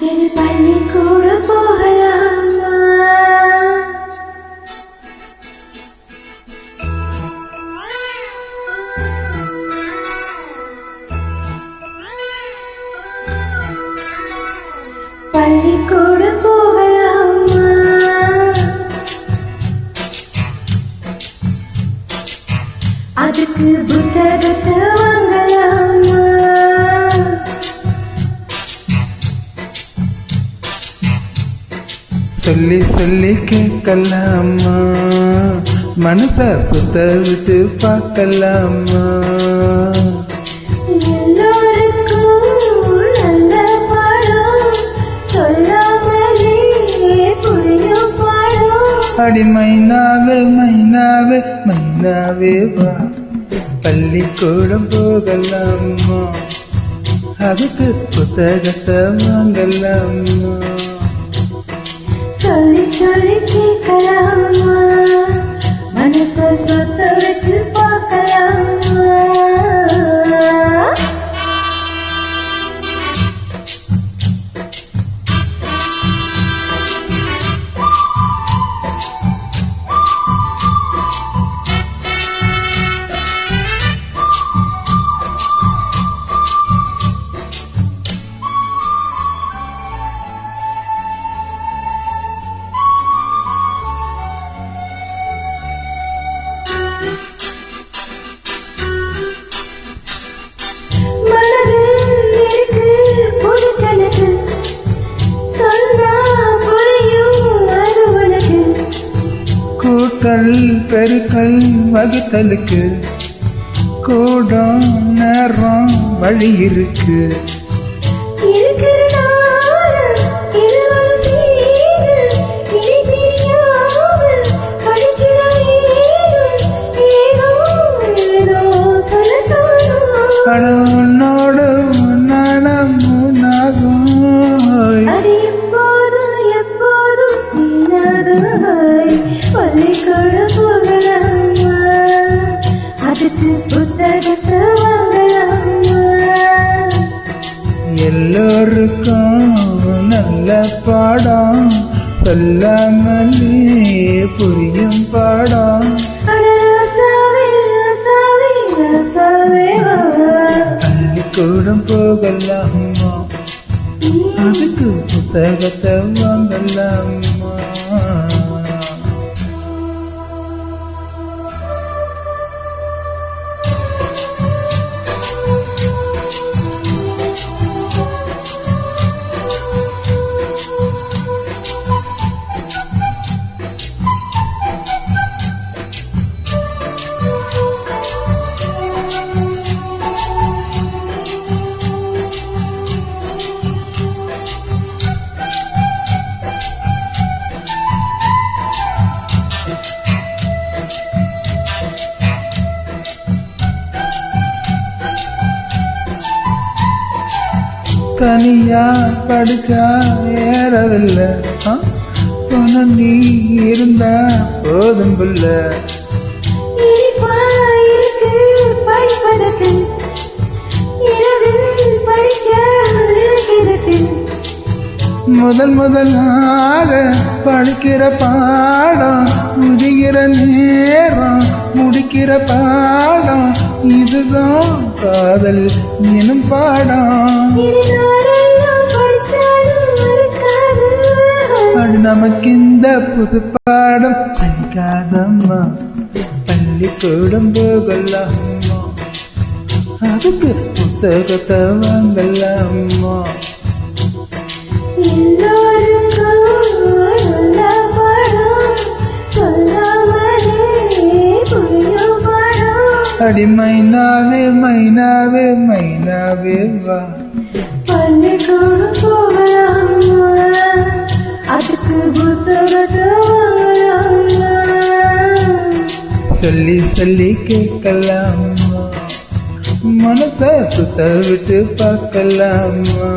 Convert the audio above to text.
இனி பள்ளிக்கூட போகலாமா? பள்ளிக்கூட போகலாமா? அதுக்கு புத்தகத்தை வாங்கலாமா? சொல்லி சொல்லி கேட்கலாமா? மனச சுத்த விட்டு பார்க்கலாமா? அடி மைனாவே மைனாவே மைனாவே வா, பள்ளிக்கூடம் போகலாமா? அதுக்கு புத்தகத்தை வாங்கலாமா? சொல்லி சொல்லி கேட்கலாமா? மனச சொத்த வச்சு பார்க்கலாமா? கூட்டல் பெருக்கல் வகுத்தலுக்கு கூடம் நேரம் வழி இருக்கு. கடவுளோடு நாணமுனாகும் பள்ளிக்கூட போகலாமா? அதுக்கு புத்தகத்தை வாங்கலாமா? எல்லோருக்கும் நல்ல பாடம் சொல்லாமலே புரியும் பாடம். பள்ளிக்கூடம் போகலாமா? அதுக்கு புத்தகத்தை வாங்கலாமா? தனியா படிச்சா ஏறவில்லை, நீ இருந்தா போதும் புள்ள. முதலாக படிக்கிற பாடம் முடிகிற நேரம் முடிக்கிற பாடம் இதுதான் காதல் எனும் பாடம். அது நமக்கு இந்த புது பாடம் படிக்காதம்மா, பள்ளிக்கூடம் போகலாமா? அதுக்கு புத்தகத்தை வாங்கலாமா? அடி மைனாவே மைனாவே மைனாவே வா, பள்ளிக்கூடம் போகலாமா? அதுக்கு புத்தகத்தை வாங்கலாமா? சொல்லி சொல்லி கேட்கலாமா? மனச சுத்த விட்டு பார்க்கலாமா?